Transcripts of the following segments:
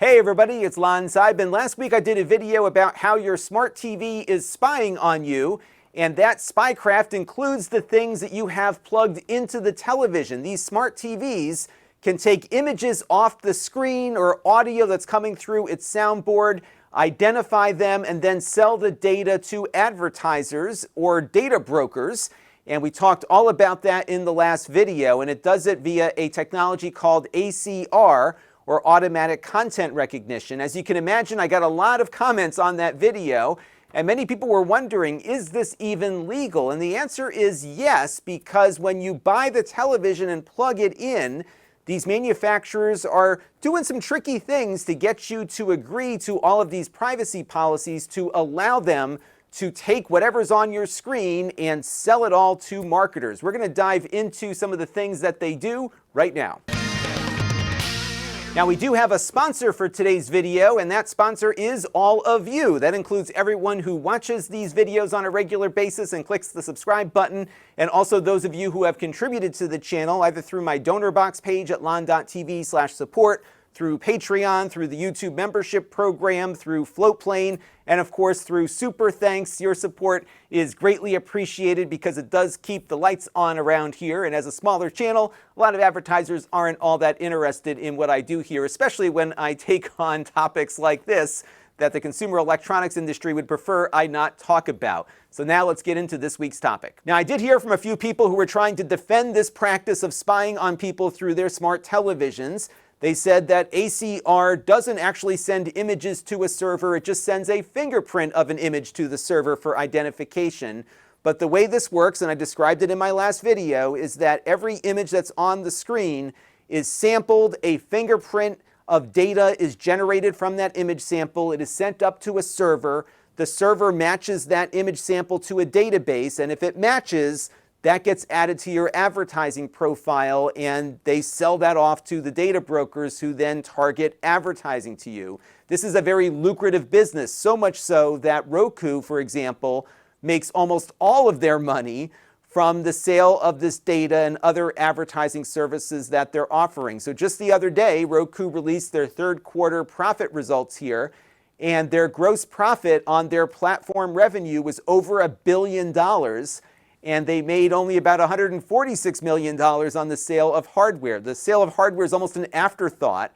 Hey everybody, it's Lon.TV, and last week I did a video about how your smart TV is spying on you, and that spycraft includes the things that you have plugged into the television. These smart TVs can take images off the screen or audio that's coming through its soundboard, identify them, and then sell the data to advertisers or data brokers. And we talked all about that in the last video, and it does it via a technology called ACR, or automatic content recognition. As you can imagine, I got a lot of comments on that video, and many people were wondering, is this even legal? And the answer is yes, because when you buy the television and plug it in, these manufacturers are doing some tricky things to get you to agree to all of these privacy policies to allow them to take whatever's on your screen and sell it all to marketers. We're going to dive into some of the things that they do right now. Now, we do have a sponsor for today's video, and that sponsor is all of you. That includes everyone who watches these videos on a regular basis and clicks the subscribe button, and also those of you who have contributed to the channel, either through my donor box page at Lon.TV/support, through Patreon, through the YouTube membership program, through Floatplane, and of course through Super Thanks. Your support is greatly appreciated because it does keep the lights on around here. And as a smaller channel, a lot of advertisers aren't all that interested in what I do here, especially when I take on topics like this that the consumer electronics industry would prefer I not talk about. So now let's get into this week's topic. Now, I did hear from a few people who were trying to defend this practice of spying on people through their smart televisions. They said that ACR doesn't actually send images to a server, it just sends a fingerprint of an image to the server for identification. But the way this works, and I described it in my last video, is that every image that's on the screen is sampled, a fingerprint of data is generated from that image sample, it is sent up to a server, the server matches that image sample to a database, and if it matches, that gets added to your advertising profile, and they sell that off to the data brokers who then target advertising to you. This is a very lucrative business, so much so that Roku, for example, makes almost all of their money from the sale of this data and other advertising services that they're offering. So just the other day, Roku released their third quarter profit results here, and their gross profit on their platform revenue was over $1 billion. And they made only about $146 million on the sale of hardware. The sale of hardware is almost an afterthought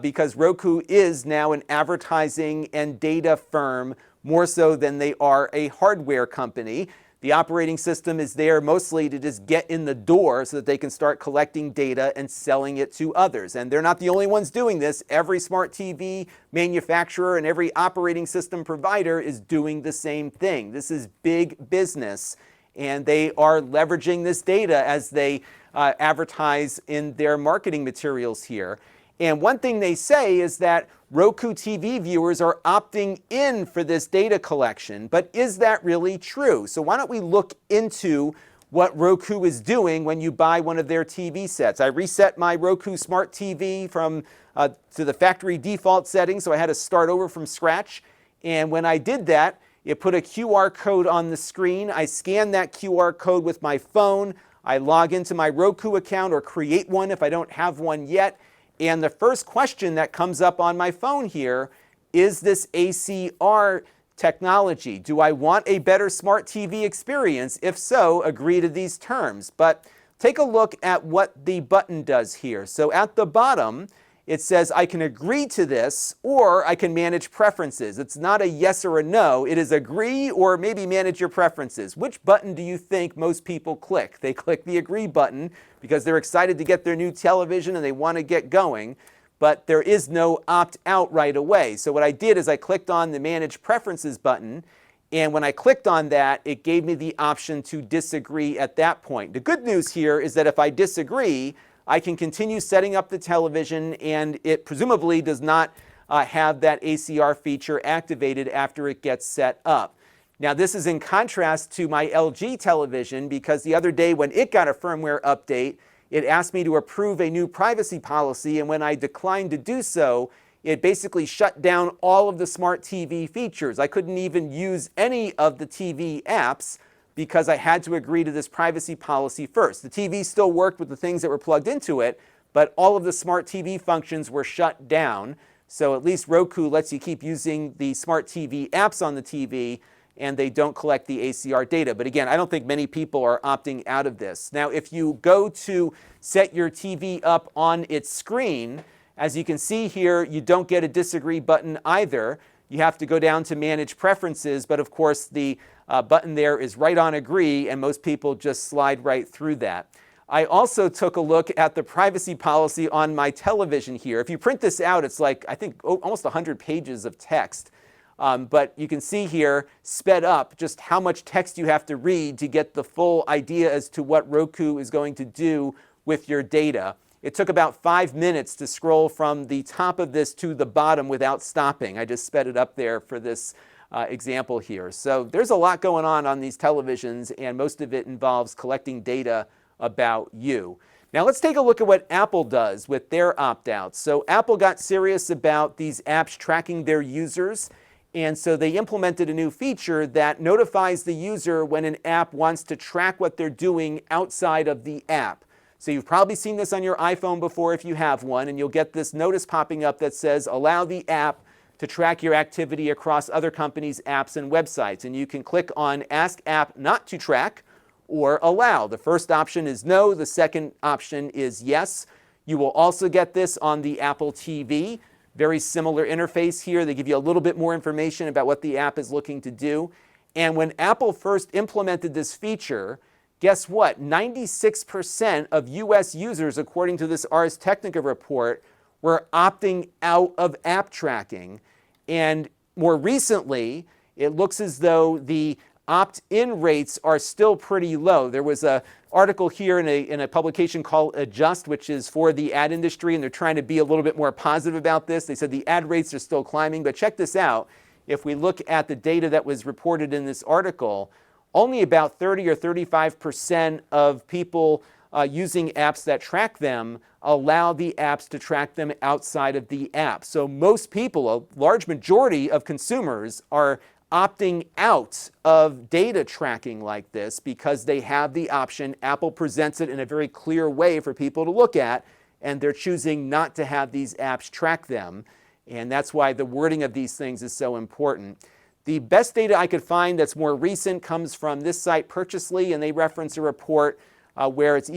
because Roku is now an advertising and data firm more so than they are a hardware company. The operating system is there mostly to just get in the door so that they can start collecting data and selling it to others. And they're not the only ones doing this. Every smart TV manufacturer and every operating system provider is doing the same thing. This is big business. And they are leveraging this data as they advertise in their marketing materials here. And one thing they say is that Roku TV viewers are opting in for this data collection. But is that really true? So why don't we look into what Roku is doing when you buy one of their TV sets. I reset my Roku smart TV from to the factory default setting, so I had to start over from scratch. And when I did that, it put a QR code on the screen. I scan that QR code with my phone. I log into my Roku account or create one if I don't have one yet. And the first question that comes up on my phone here, is this ACR technology? Do I want a better smart TV experience? If so, agree to these terms. But take a look at what the button does here. So at the bottom, it says I can agree to this or I can manage preferences. It's not a yes or a no. It is agree or maybe manage your preferences. Which button do you think most people click? They click the agree button because they're excited to get their new television and they want to get going. But there is no opt out right away. So what I did is I clicked on the manage preferences button. And when I clicked on that, it gave me the option to disagree at that point. The good news here is that if I disagree, I can continue setting up the television, and it presumably does not have that ACR feature activated after it gets set up. Now, this is in contrast to my LG television because the other day when it got a firmware update, it asked me to approve a new privacy policy, and when I declined to do so, it basically shut down all of the smart TV features. I couldn't even use any of the TV apps because I had to agree to this privacy policy first. The TV still worked with the things that were plugged into it, but all of the smart TV functions were shut down So at least Roku lets you keep using the smart TV apps on the TV, and they don't collect the ACR data. But again, I don't think many people are opting out of this. Now, if you go to set your TV up on its screen, as you can see here, you don't get a disagree button either. You have to go down to manage preferences, but of course the button there is right on agree, and most people just slide right through that. I also took a look at the privacy policy on my television here. If you print this out, it's like, I think, almost 100 pages of text. But you can see here, sped up, just how much text you have to read to get the full idea as to what Roku is going to do with your data. It took about 5 minutes to scroll from the top of this to the bottom without stopping. I just sped it up there for this example here. So there's a lot going on these televisions, and most of it involves collecting data about you. Now let's take a look at what Apple does with their opt-outs. So Apple got serious about these apps tracking their users, and so they implemented a new feature that notifies the user when an app wants to track what they're doing outside of the app. So you've probably seen this on your iPhone before if you have one, and you'll get this notice popping up that says, allow the app to track your activity across other companies' apps and websites. And you can click on Ask App Not to Track or Allow. The first option is no, the second option is yes. You will also get this on the Apple TV. Very similar interface here. They give you a little bit more information about what the app is looking to do. And when Apple first implemented this feature, guess what? 96% of US users, according to this Ars Technica report, were opting out of app tracking. And more recently, it looks as though the opt-in rates are still pretty low. There was an article here in a publication called Adjust, which is for the ad industry, and they're trying to be a little bit more positive about this. They said the ad rates are still climbing, but check this out. If we look at the data that was reported in this article, only about 30 or 35% of people using apps that track them allow the apps to track them outside of the app. So most people, a large majority of consumers, are opting out of data tracking like this because they have the option. Apple presents it in a very clear way for people to look at, and they're choosing not to have these apps track them. And that's why the wording of these things is so important. The best data I could find that's more recent comes from this site, Purchasely, and they reference a report where it's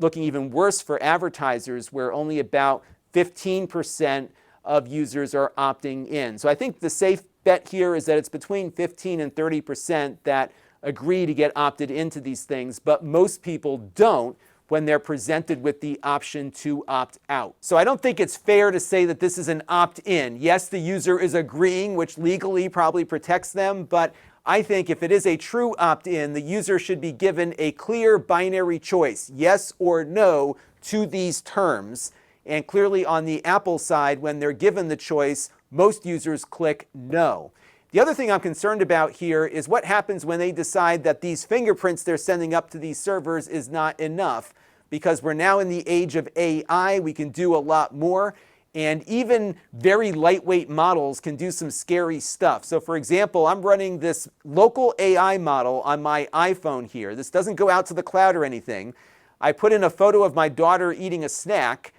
looking even worse for advertisers, where only about 15% of users are opting in. So I think the safe bet here is that it's between 15 and 30% that agree to get opted into these things, but most people don't when they're presented with the option to opt out. So I don't think it's fair to say that this is an opt-in. Yes, the user is agreeing, which legally probably protects them, but I think if it is a true opt-in, the user should be given a clear binary choice, yes or no, to these terms. And clearly on the Apple side, when they're given the choice, most users click no. The other thing I'm concerned about here is what happens when they decide that these fingerprints they're sending up to these servers is not enough, because we're now in the age of AI. We can do a lot more, and even very lightweight models can do some scary stuff. So for example, I'm running this local AI model on my iPhone here. This doesn't go out to the cloud or anything. I put in a photo of my daughter eating a snack,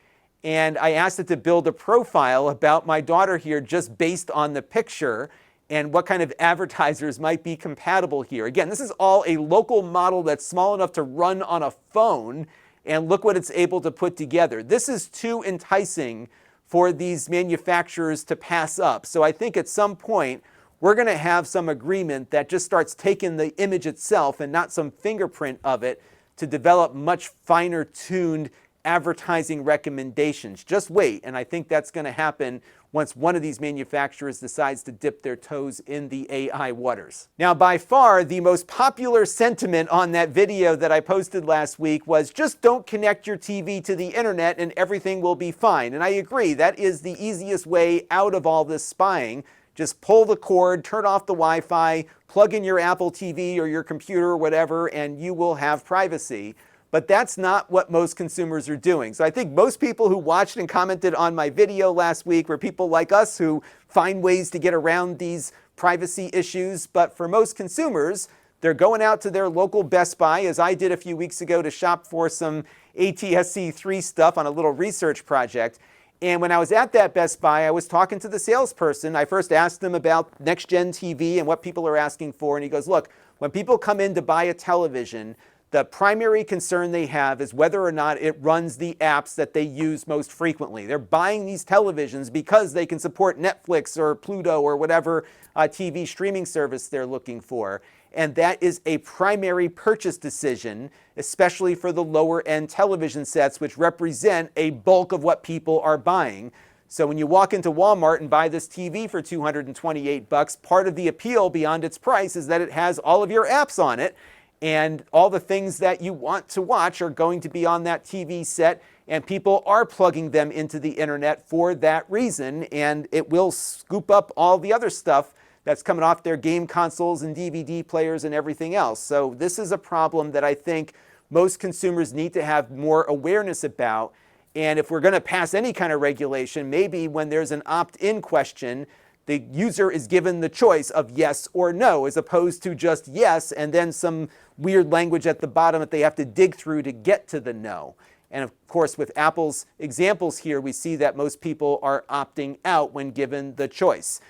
and I asked it to build a profile about my daughter here just based on the picture and what kind of advertisers might be compatible here. Again, this is all a local model that's small enough to run on a phone, and look what it's able to put together. This is too enticing for these manufacturers to pass up. So I think at some point, we're going to have some agreement that just starts taking the image itself and not some fingerprint of it to develop much finer tuned advertising recommendations. Just wait, and I think that's going to happen once one of these manufacturers decides to dip their toes in the AI waters. Now, by far, the most popular sentiment on that video that I posted last week was just don't connect your TV to the internet and everything will be fine. And I agree, that is the easiest way out of all this spying. Just pull the cord, turn off the Wi-Fi, plug in your Apple TV or your computer or whatever, and you will have privacy. But that's not what most consumers are doing. So I think most people who watched and commented on my video last week were people like us who find ways to get around these privacy issues. But for most consumers, they're going out to their local Best Buy, as I did a few weeks ago, to shop for some ATSC 3 stuff on a little research project. And when I was at that Best Buy, I was talking to the salesperson. I first asked him about next-gen TV and what people are asking for. And he goes, look, when people come in to buy a television, the primary concern they have is whether or not it runs the apps that they use most frequently. They're buying these televisions because they can support Netflix or Pluto or whatever TV streaming service they're looking for. And that is a primary purchase decision, especially for the lower-end television sets, which represent a bulk of what people are buying. So when you walk into Walmart and buy this TV for $228, part of the appeal beyond its price is that it has all of your apps on it, and all the things that you want to watch are going to be on that TV set, and people are plugging them into the internet for that reason, and it will scoop up all the other stuff that's coming off their game consoles and DVD players and everything else. So this is a problem that I think most consumers need to have more awareness about. And if we're going to pass any kind of regulation, maybe when there's an opt-in question, the user is given the choice of yes or no, as opposed to just yes and then some weird language at the bottom that they have to dig through to get to the no. And of course, with Apple's examples here, we see that most people are opting out when given the choice.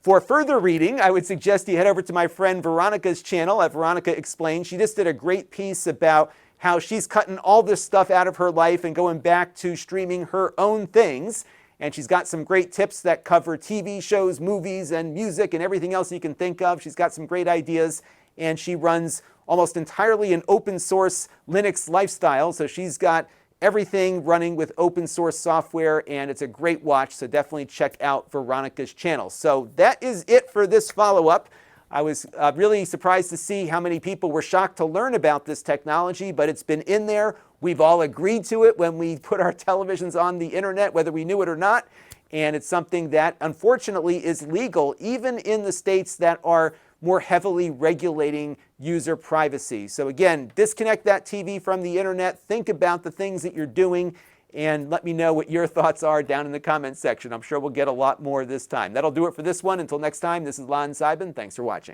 For further reading, I would suggest you head over to my friend Veronica's channel at Veronica Explains. She just did a great piece about how she's cutting all this stuff out of her life and going back to streaming her own things. And she's got some great tips that cover TV shows, movies, and music, and everything else you can think of. She's got some great ideas, and she runs almost entirely an open source Linux lifestyle. So she's got everything running with open source software, and it's a great watch, so definitely check out Veronica's channel. So that is it for this follow-up. I was really surprised to see how many people were shocked to learn about this technology, but it's been in there. We've all agreed to it when we put our televisions on the internet, whether we knew it or not, and it's something that unfortunately is legal even in the states that are more heavily regulating user privacy. So again, disconnect that TV from the internet, think about the things that you're doing, and let me know what your thoughts are down in the comments section. I'm sure we'll get a lot more this time. That'll do it for this one. Until next time, this is Lon.TV. Thanks for watching.